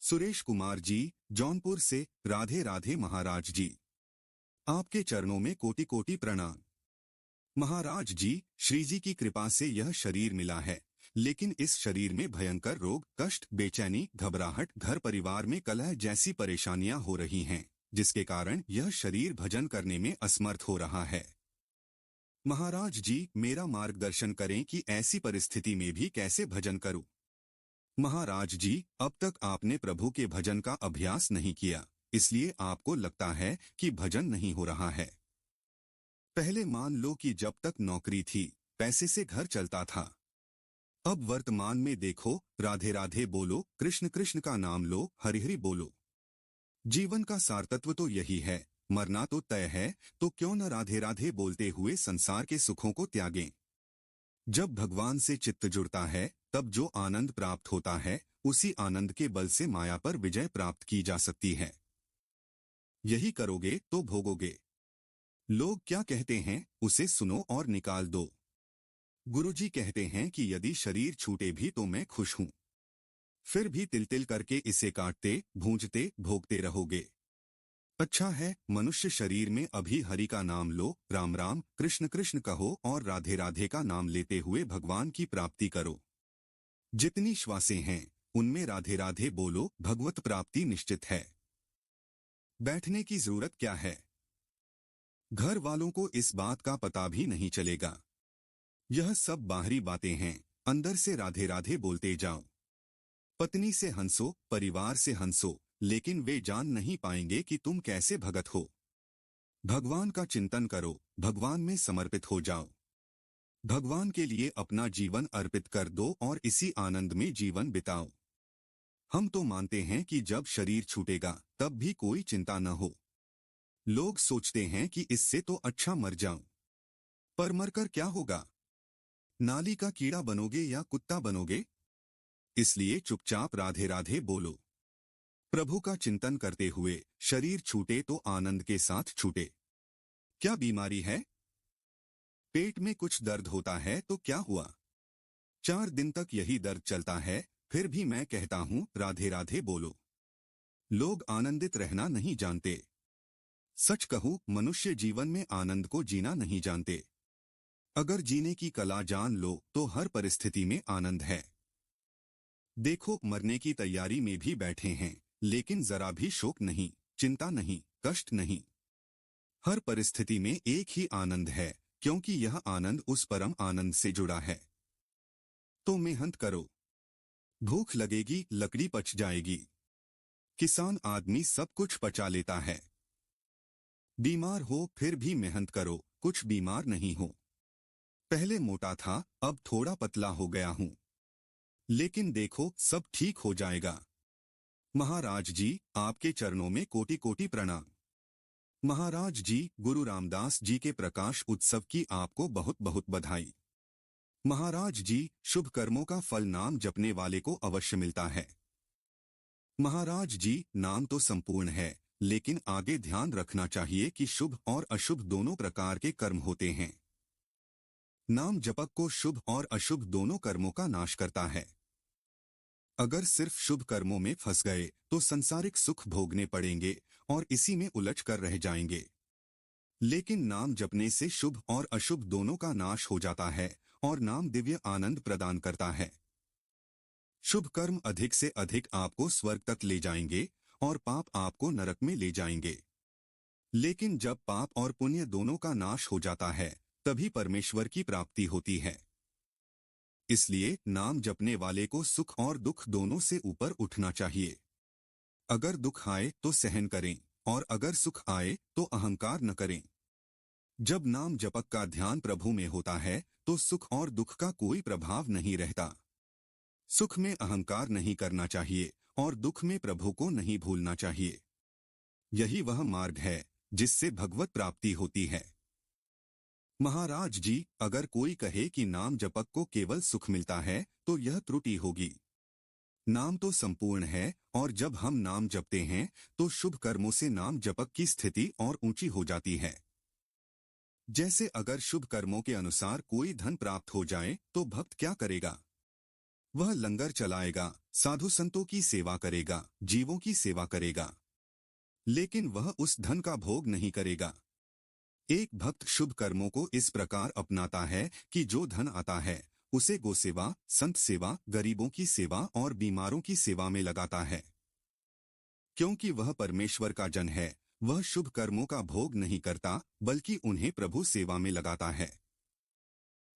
सुरेश कुमार जी, जौनपुर से। राधे राधे महाराज जी। आपके चरणों में कोटि कोटि प्रणाम। महाराज जी, श्री जी की कृपा से यह शरीर मिला है, लेकिन इस शरीर में भयंकर रोग, कष्ट, बेचैनी, घबराहट, घर परिवार में कलह जैसी परेशानियां हो रही हैं, जिसके कारण यह शरीर भजन करने में असमर्थ हो रहा है। महाराज जी, मेरा मार्गदर्शन करें कि ऐसी परिस्थिति में भी कैसे भजन करूं। महाराज जी, अब तक आपने प्रभु के भजन का अभ्यास नहीं किया, इसलिए आपको लगता है कि भजन नहीं हो रहा है। पहले मान लो कि जब तक नौकरी थी, पैसे से घर चलता था। अब वर्तमान में देखो, राधे राधे बोलो, कृष्ण कृष्ण का नाम लो, हरि हरि बोलो। जीवन का सारतत्व तो यही है, मरना तो तय है, तो क्यों न राधे राधे बोलते हुए संसार के सुखों को त्यागें। जब भगवान से चित्त जुड़ता है, तब जो आनंद प्राप्त होता है, उसी आनंद के बल से माया पर विजय प्राप्त की जा सकती है। यही करोगे तो भोगोगे। लोग क्या कहते हैं, उसे सुनो और निकाल दो। गुरुजी कहते हैं कि यदि शरीर छूटे भी तो मैं खुश हूं। फिर भी तिल तिल करके इसे काटते, भूंजते, भोगते रहोगे। अच्छा है, मनुष्य शरीर में अभी हरि का नाम लो, राम राम, कृष्ण कृष्ण कहो और राधे राधे का नाम लेते हुए भगवान की प्राप्ति करो। जितनी श्वासें हैं, उनमें राधे राधे बोलो, भगवत प्राप्ति निश्चित है। बैठने की जरूरत क्या है? घर वालों को इस बात का पता भी नहीं चलेगा। यह सब बाहरी बातें हैं, अंदर से राधे राधे बोलते जाओ। पत्नी से हंसो, परिवार से हंसो, लेकिन वे जान नहीं पाएंगे कि तुम कैसे भगत हो। भगवान का चिंतन करो, भगवान में समर्पित हो जाओ। भगवान के लिए अपना जीवन अर्पित कर दो और इसी आनंद में जीवन बिताओ। हम तो मानते हैं कि जब शरीर छूटेगा, तब भी कोई चिंता न हो। लोग सोचते हैं कि इससे तो अच्छा मर जाऊं। पर मरकर क्या होगा? नाली का कीड़ा बनोगे या कुत्ता बनोगे? इसलिए चुपचाप राधे राधे बोलो। प्रभु का चिंतन करते हुए शरीर छूटे तो आनंद के साथ छूटे। क्या बीमारी है? पेट में कुछ दर्द होता है तो क्या हुआ? 4 दिन तक यही दर्द चलता है, फिर भी मैं कहता हूँ राधे राधे बोलो। लोग आनंदित रहना नहीं जानते। सच कहूं, मनुष्य जीवन में आनंद को जीना नहीं जानते। अगर जीने की कला जान लो तो हर परिस्थिति में आनंद है। देखो, मरने की तैयारी में भी बैठे हैं, लेकिन जरा भी शोक नहीं, चिंता नहीं, कष्ट नहीं। हर परिस्थिति में एक ही आनंद है, क्योंकि यह आनंद उस परम आनंद से जुड़ा है। तो मेहनत करो। भूख लगेगी, लकड़ी पच जाएगी। किसान आदमी सब कुछ पचा लेता है। बीमार हो फिर भी मेहनत करो, कुछ बीमार नहीं हो। पहले मोटा था, अब थोड़ा पतला हो गया हूं, लेकिन देखो सब ठीक हो जाएगा। महाराज जी, आपके चरणों में कोटि कोटि प्रणाम। महाराज जी, गुरु रामदास जी के प्रकाश उत्सव की आपको बहुत बहुत बधाई। महाराज जी, शुभ कर्मों का फल नाम जपने वाले को अवश्य मिलता है। महाराज जी, नाम तो संपूर्ण है, लेकिन आगे ध्यान रखना चाहिए कि शुभ और अशुभ दोनों प्रकार के कर्म होते हैं। नाम जपक को शुभ और अशुभ दोनों कर्मों का नाश करता है। अगर सिर्फ शुभ कर्मों में फंस गए तो संसारिक सुख भोगने पड़ेंगे और इसी में उलझ कर रह जाएंगे। लेकिन नाम जपने से शुभ और अशुभ दोनों का नाश हो जाता है और नाम दिव्य आनंद प्रदान करता है। शुभ कर्म अधिक से अधिक आपको स्वर्ग तक ले जाएंगे और पाप आपको नरक में ले जाएंगे। लेकिन जब पाप और पुण्य दोनों का नाश हो जाता है, तभी परमेश्वर की प्राप्ति होती है। इसलिए नाम जपने वाले को सुख और दुख दोनों से ऊपर उठना चाहिए। अगर दुख आए तो सहन करें और अगर सुख आए तो अहंकार न करें। जब नाम जपक का ध्यान प्रभु में होता है तो सुख और दुख का कोई प्रभाव नहीं रहता। सुख में अहंकार नहीं करना चाहिए और दुख में प्रभु को नहीं भूलना चाहिए। यही वह मार्ग है जिससे भगवत प्राप्ति होती है। महाराज जी, अगर कोई कहे कि नाम जपक को केवल सुख मिलता है तो यह त्रुटि होगी। नाम तो संपूर्ण है और जब हम नाम जपते हैं तो शुभ कर्मों से नाम जपक की स्थिति और ऊंची हो जाती है। जैसे अगर शुभ कर्मों के अनुसार कोई धन प्राप्त हो जाए तो भक्त क्या करेगा? वह लंगर चलाएगा, साधु संतों की सेवा करेगा, जीवों की सेवा करेगा, लेकिन वह उस धन का भोग नहीं करेगा। एक भक्त शुभ कर्मों को इस प्रकार अपनाता है कि जो धन आता है उसे गोसेवा, संत सेवा, गरीबों की सेवा और बीमारों की सेवा में लगाता है। क्योंकि वह परमेश्वर का जन है, वह शुभ कर्मों का भोग नहीं करता, बल्कि उन्हें प्रभु सेवा में लगाता है।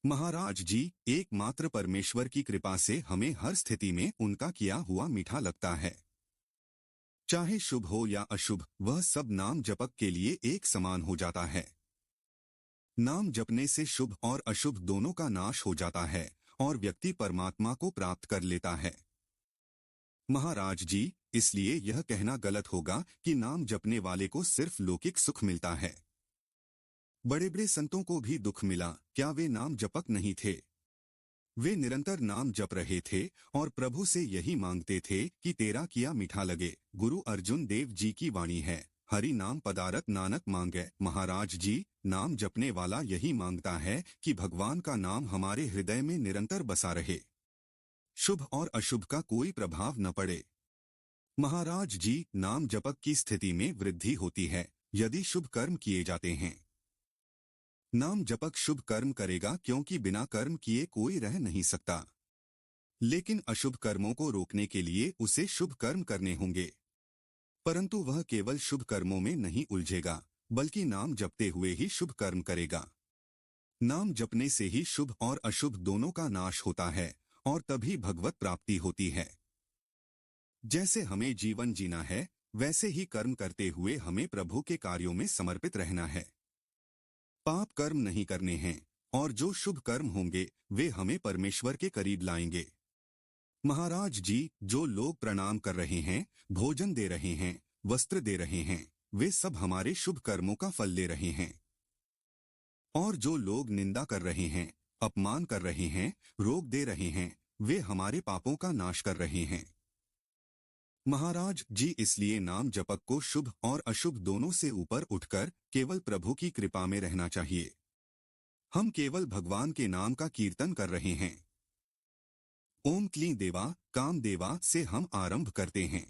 महाराज जी, एकमात्र परमेश्वर की कृपा से हमें हर स्थिति में उनका किया हुआ मीठा लगता है। चाहे शुभ हो या अशुभ, वह सब नाम जपक के लिए एक समान हो जाता है। नाम जपने से शुभ और अशुभ दोनों का नाश हो जाता है और व्यक्ति परमात्मा को प्राप्त कर लेता है। महाराज जी, इसलिए यह कहना गलत होगा कि नाम जपने वाले को सिर्फ लौकिक सुख मिलता है। बड़े बड़े संतों को भी दुख मिला, क्या वे नाम जपक नहीं थे? वे निरंतर नाम जप रहे थे और प्रभु से यही मांगते थे कि तेरा किया मीठा लगे। गुरु अर्जुन देव जी की वाणी है, हरि नाम पदारत नानक मांगे। महाराज जी, नाम जपने वाला यही मांगता है कि भगवान का नाम हमारे हृदय में निरंतर बसा रहे, शुभ और अशुभ का कोई प्रभाव न पड़े। महाराज जी, नाम जपक की स्थिति में वृद्धि होती है यदि शुभ कर्म किए जाते हैं। नाम जपक शुभ कर्म करेगा क्योंकि बिना कर्म किए कोई रह नहीं सकता, लेकिन अशुभ कर्मों को रोकने के लिए उसे शुभ कर्म करने होंगे। परंतु वह केवल शुभ कर्मों में नहीं उलझेगा, बल्कि नाम जपते हुए ही शुभ कर्म करेगा। नाम जपने से ही शुभ और अशुभ दोनों का नाश होता है और तभी भगवत प्राप्ति होती है। जैसे हमें जीवन जीना है, वैसे ही कर्म करते हुए हमें प्रभु के कार्यों में समर्पित रहना है। पाप कर्म नहीं करने हैं और जो शुभ कर्म होंगे वे हमें परमेश्वर के करीब लाएंगे। महाराज जी, जो लोग प्रणाम कर रहे हैं, भोजन दे रहे हैं, वस्त्र दे रहे हैं, वे सब हमारे शुभ कर्मों का फल ले रहे हैं। और जो लोग निंदा कर रहे हैं, अपमान कर रहे हैं, रोक दे रहे हैं, वे हमारे पापों का नाश कर रहे हैं। महाराज जी, इसलिए नाम जपक को शुभ और अशुभ दोनों से ऊपर उठकर केवल प्रभु की कृपा में रहना चाहिए। हम केवल भगवान के नाम का कीर्तन कर रहे हैं। ओम क्लीं देवा काम देवा से हम आरंभ करते हैं।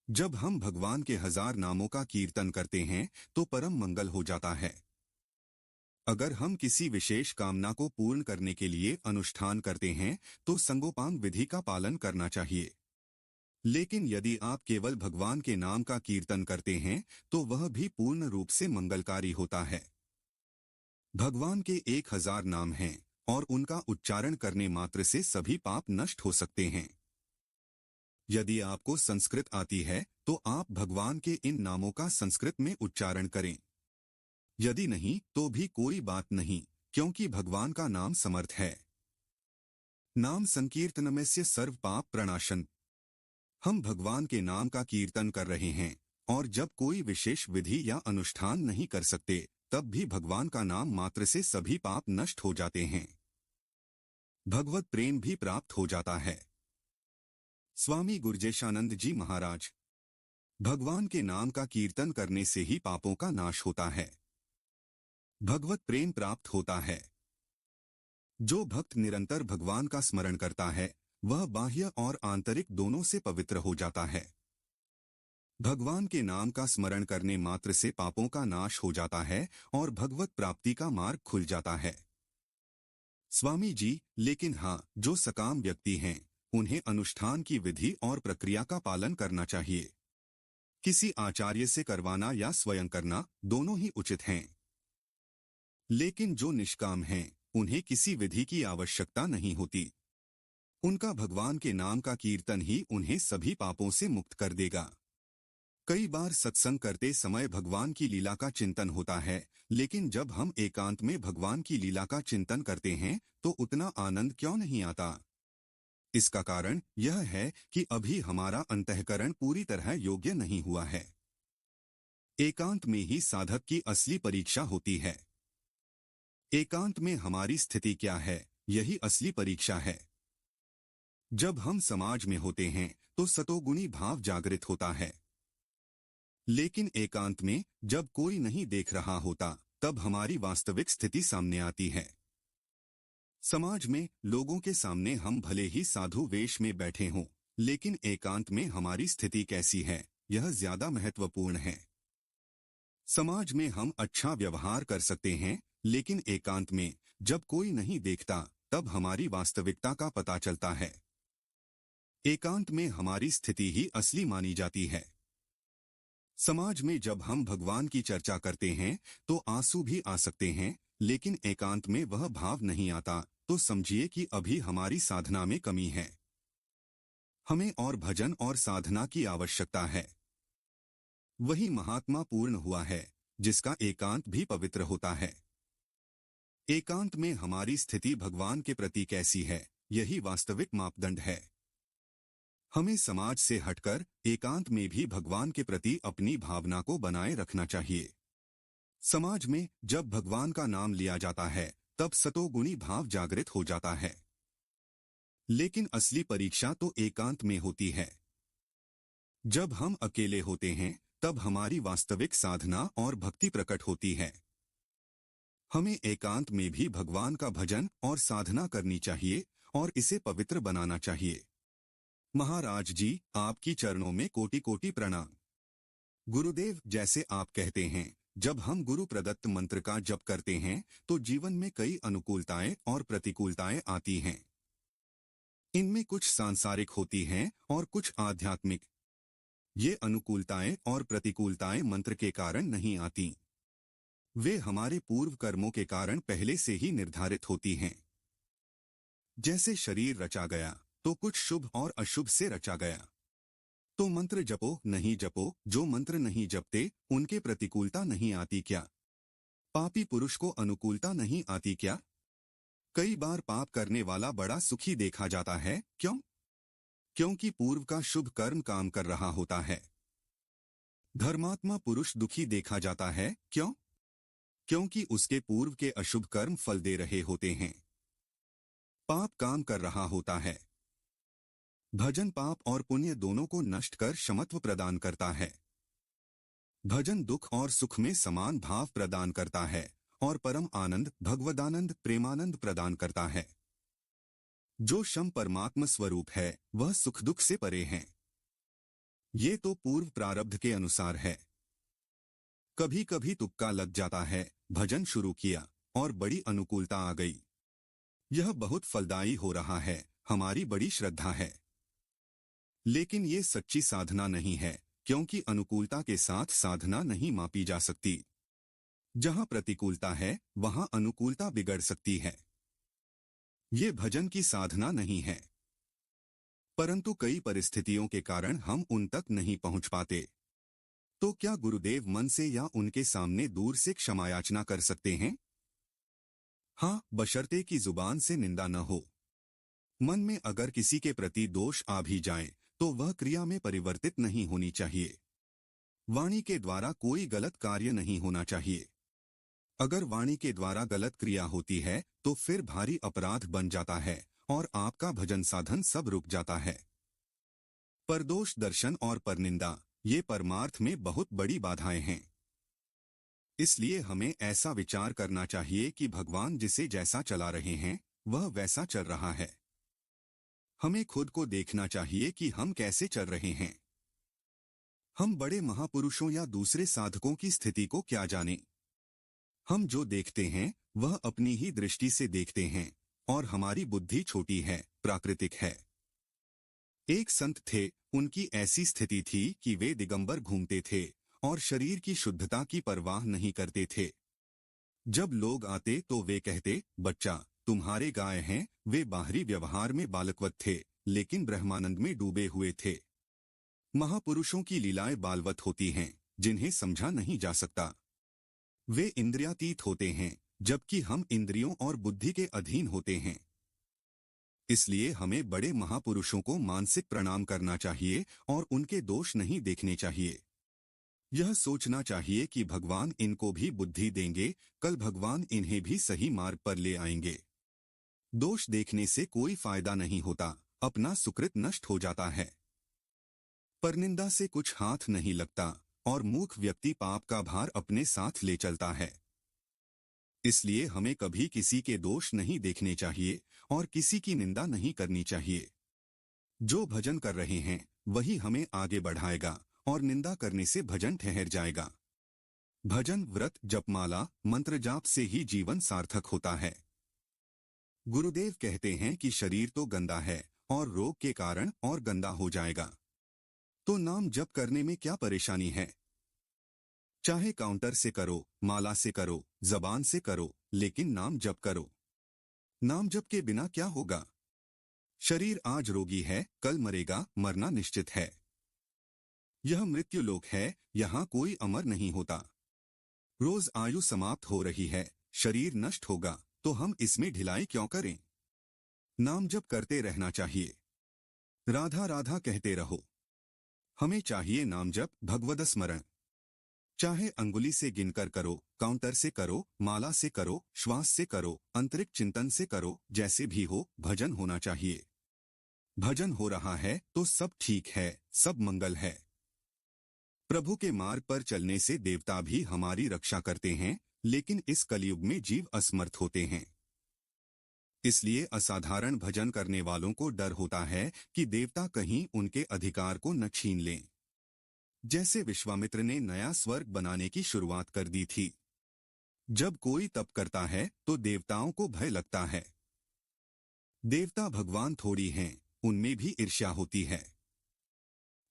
जब हम भगवान के 1000 नामों का कीर्तन करते हैं तो परम मंगल हो जाता है। अगर हम किसी विशेष कामना को पूर्ण करने के लिए अनुष्ठान करते हैं तो संगोपांग विधि का पालन करना चाहिए। लेकिन यदि आप केवल भगवान के नाम का कीर्तन करते हैं तो वह भी पूर्ण रूप से मंगलकारी होता है। भगवान के 1000 नाम हैं और उनका उच्चारण करने मात्र से सभी पाप नष्ट हो सकते हैं। यदि आपको संस्कृत आती है तो आप भगवान के इन नामों का संस्कृत में उच्चारण करें। यदि नहीं तो भी कोई बात नहीं, क्योंकि भगवान का नाम समर्थ है। नाम संकीर्तनमस्य सर्व पाप प्रणाशन। हम भगवान के नाम का कीर्तन कर रहे हैं और जब कोई विशेष विधि या अनुष्ठान नहीं कर सकते तब भी भगवान का नाम मात्र से सभी पाप नष्ट हो जाते हैं। भगवत प्रेम भी प्राप्त हो जाता है। स्वामी गुरजेशानंद जी महाराज, भगवान के नाम का कीर्तन करने से ही पापों का नाश होता है, भगवत प्रेम प्राप्त होता है। जो भक्त निरंतर भगवान का स्मरण करता है वह बाह्य और आंतरिक दोनों से पवित्र हो जाता है। भगवान के नाम का स्मरण करने मात्र से पापों का नाश हो जाता है और भगवत प्राप्ति का मार्ग खुल जाता है। स्वामी जी, लेकिन हाँ, जो सकाम व्यक्ति हैं उन्हें अनुष्ठान की विधि और प्रक्रिया का पालन करना चाहिए। किसी आचार्य से करवाना या स्वयं करना दोनों ही उचित हैं। लेकिन जो निष्काम हैं उन्हें किसी विधि की आवश्यकता नहीं होती। उनका भगवान के नाम का कीर्तन ही उन्हें सभी पापों से मुक्त कर देगा। कई बार सत्संग करते समय भगवान की लीला का चिंतन होता है, लेकिन जब हम एकांत में भगवान की लीला का चिंतन करते हैं तो उतना आनंद क्यों नहीं आता? इसका कारण यह है कि अभी हमारा अंतःकरण पूरी तरह योग्य नहीं हुआ है। एकांत में ही साधक की असली परीक्षा होती है। एकांत में हमारी स्थिति क्या है, यही असली परीक्षा है। जब हम समाज में होते हैं तो सतोगुणी भाव जागृत होता है, लेकिन एकांत में जब कोई नहीं देख रहा होता तब हमारी वास्तविक स्थिति सामने आती है। समाज में लोगों के सामने हम भले ही साधु वेश में बैठे हों, लेकिन एकांत में हमारी स्थिति कैसी है, यह ज्यादा महत्वपूर्ण है। समाज में हम अच्छा व्यवहार कर सकते हैं, लेकिन एकांत में जब कोई नहीं देखता तब हमारी वास्तविकता का पता चलता है। एकांत में हमारी स्थिति ही असली मानी जाती है। समाज में जब हम भगवान की चर्चा करते हैं तो आंसू भी आ सकते हैं, लेकिन एकांत में वह भाव नहीं आता तो समझिए कि अभी हमारी साधना में कमी है। हमें और भजन और साधना की आवश्यकता है। वही महात्मा पूर्ण हुआ है जिसका एकांत भी पवित्र होता है। एकांत में हमारी स्थिति भगवान के प्रति कैसी है, यही वास्तविक मापदंड है। हमें समाज से हटकर एकांत में भी भगवान के प्रति अपनी भावना को बनाए रखना चाहिए। समाज में जब भगवान का नाम लिया जाता है तब सतोगुणी भाव जागृत हो जाता है, लेकिन असली परीक्षा तो एकांत में होती है। जब हम अकेले होते हैं तब हमारी वास्तविक साधना और भक्ति प्रकट होती है। हमें एकांत में भी भगवान का भजन और साधना करनी चाहिए और इसे पवित्र बनाना चाहिए। महाराज जी, आपकी चरणों में कोटि कोटि प्रणाम। गुरुदेव, जैसे आप कहते हैं, जब हम गुरु प्रदत्त मंत्र का जप करते हैं तो जीवन में कई अनुकूलताएं और प्रतिकूलताएं आती हैं। इनमें कुछ सांसारिक होती हैं और कुछ आध्यात्मिक। ये अनुकूलताएं और प्रतिकूलताएं मंत्र के कारण नहीं आती, वे हमारे पूर्व कर्मों के कारण पहले से ही निर्धारित होती हैं। जैसे शरीर रचा गया तो कुछ शुभ और अशुभ से रचा गया। तो मंत्र जपो नहीं जपो, जो मंत्र नहीं जपते उनके प्रतिकूलता नहीं आती क्या? पापी पुरुष को अनुकूलता नहीं आती क्या? कई बार पाप करने वाला बड़ा सुखी देखा जाता है, क्यों? क्योंकि पूर्व का शुभ कर्म काम कर रहा होता है। धर्मात्मा पुरुष दुखी देखा जाता है, क्यों? क्योंकि उसके पूर्व के अशुभ कर्म फल दे रहे होते हैं। पाप काम कर रहा होता है। भजन पाप और पुण्य दोनों को नष्ट कर क्षमत्व प्रदान करता है। भजन दुख और सुख में समान भाव प्रदान करता है और परम आनंद, भगवदानंद, प्रेमानंद प्रदान करता है। जो शम परमात्म स्वरूप है वह सुख दुख से परे है। ये तो पूर्व प्रारब्ध के अनुसार है। कभी कभी तुक्का लग जाता है, भजन शुरू किया और बड़ी अनुकूलता आ गई। यह बहुत फलदायी हो रहा है, हमारी बड़ी श्रद्धा है। लेकिन ये सच्ची साधना नहीं है, क्योंकि अनुकूलता के साथ साधना नहीं मापी जा सकती। जहां प्रतिकूलता है वहां अनुकूलता बिगड़ सकती है। ये भजन की साधना नहीं है। परंतु कई परिस्थितियों के कारण हम उन तक नहीं पहुंच पाते। तो क्या गुरुदेव मन से या उनके सामने दूर से क्षमा याचना कर सकते हैं? हाँ, बशर्ते कि जुबान से निंदा न हो। मन में अगर किसी के प्रति दोष आ भी जाए तो वह क्रिया में परिवर्तित नहीं होनी चाहिए। वाणी के द्वारा कोई गलत कार्य नहीं होना चाहिए। अगर वाणी के द्वारा गलत क्रिया होती है तो फिर भारी अपराध बन जाता है और आपका भजन साधन सब रुक जाता है। परदोष दर्शन और परनिंदा, ये परमार्थ में बहुत बड़ी बाधाएं हैं। इसलिए हमें ऐसा विचार करना चाहिए कि भगवान जिसे जैसा चला रहे हैं वह वैसा चल रहा है। हमें खुद को देखना चाहिए कि हम कैसे चल रहे हैं। हम बड़े महापुरुषों या दूसरे साधकों की स्थिति को क्या जाने। हम जो देखते हैं वह अपनी ही दृष्टि से देखते हैं और हमारी बुद्धि छोटी है, प्राकृतिक है। एक संत थे, उनकी ऐसी स्थिति थी कि वे दिगंबर घूमते थे और शरीर की शुद्धता की परवाह नहीं करते थे। जब लोग आते तो वे कहते, बच्चा तुम्हारे गाय हैं। वे बाहरी व्यवहार में बालकवत थे, लेकिन ब्रह्मानंद में डूबे हुए थे। महापुरुषों की लीलाएं बालवत होती हैं, जिन्हें समझा नहीं जा सकता। वे इंद्रियातीत होते हैं, जबकि हम इंद्रियों और बुद्धि के अधीन होते हैं। इसलिए हमें बड़े महापुरुषों को मानसिक प्रणाम करना चाहिए और उनके दोष नहीं देखने चाहिए। यह सोचना चाहिए कि भगवान इनको भी बुद्धि देंगे, कल भगवान इन्हें भी सही मार्ग पर ले आएंगे। दोष देखने से कोई फायदा नहीं होता, अपना सुकृत नष्ट हो जाता है। परनिंदा से कुछ हाथ नहीं लगता और मूर्ख व्यक्ति पाप का भार अपने साथ ले चलता है। इसलिए हमें कभी किसी के दोष नहीं देखने चाहिए और किसी की निंदा नहीं करनी चाहिए। जो भजन कर रहे हैं वही हमें आगे बढ़ाएगा और निंदा करने से भजन ठहर जाएगा। भजन, व्रत, जपमाला, मंत्र जाप से ही जीवन सार्थक होता है। गुरुदेव कहते हैं कि शरीर तो गंदा है और रोग के कारण और गंदा हो जाएगा, तो नाम जप करने में क्या परेशानी है। चाहे काउंटर से करो, माला से करो, जबान से करो, लेकिन नाम जप करो। नाम जप के बिना क्या होगा। शरीर आज रोगी है, कल मरेगा, मरना निश्चित है। यह मृत्यु लोक है, यहाँ कोई अमर नहीं होता। रोज आयु समाप्त हो रही है, शरीर नष्ट होगा, तो हम इसमें ढिलाई क्यों करें। नाम जप करते रहना चाहिए। राधा राधा कहते रहो। हमें चाहिए नाम जप, भगवद स्मरण। चाहे अंगुली से गिनकर करो, काउंटर से करो, माला से करो, श्वास से करो, आंतरिक चिंतन से करो, जैसे भी हो भजन होना चाहिए। भजन हो रहा है तो सब ठीक है, सब मंगल है। प्रभु के मार्ग पर चलने से देवता भी हमारी रक्षा करते हैं, लेकिन इस कलयुग में जीव असमर्थ होते हैं। इसलिए असाधारण भजन करने वालों को डर होता है कि देवता कहीं उनके अधिकार को न छीन लें। जैसे विश्वामित्र ने नया स्वर्ग बनाने की शुरुआत कर दी थी। जब कोई तप करता है तो देवताओं को भय लगता है। देवता भगवान थोड़ी हैं, उनमें भी ईर्ष्या होती है।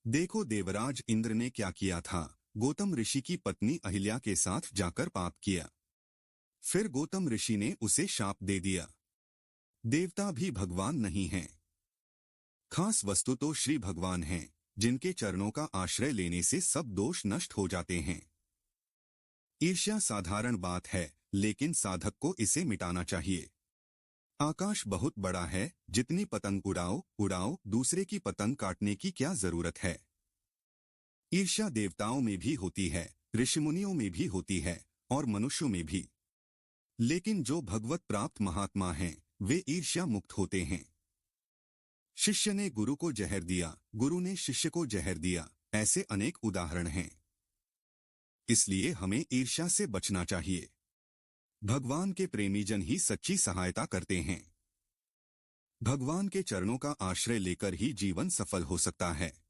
देखो देवराज इंद्र ने क्या किया था। गौतम ऋषि की पत्नी अहिल्या के साथ जाकर पाप किया। फिर गौतम ऋषि ने उसे शाप दे दिया। देवता भी भगवान नहीं हैं। खास वस्तु तो श्री भगवान हैं, जिनके चरणों का आश्रय लेने से सब दोष नष्ट हो जाते हैं। ईर्ष्या साधारण बात है, लेकिन साधक को इसे मिटाना चाहिए। आकाश बहुत बड़ा है, जितनी पतंग उड़ाओ उड़ाओ, दूसरे की पतंग काटने की क्या जरूरत है। ईर्ष्या देवताओं में भी होती है, ऋषिमुनियों में भी होती है और मनुष्यों में भी। लेकिन जो भगवत प्राप्त महात्मा हैं, वे ईर्ष्या मुक्त होते हैं। शिष्य ने गुरु को जहर दिया, गुरु ने शिष्य को जहर दिया, ऐसे अनेक उदाहरण हैं। इसलिए हमें ईर्ष्या से बचना चाहिए। भगवान के प्रेमीजन ही सच्ची सहायता करते हैं। भगवान के चरणों का आश्रय लेकर ही जीवन सफल हो सकता है।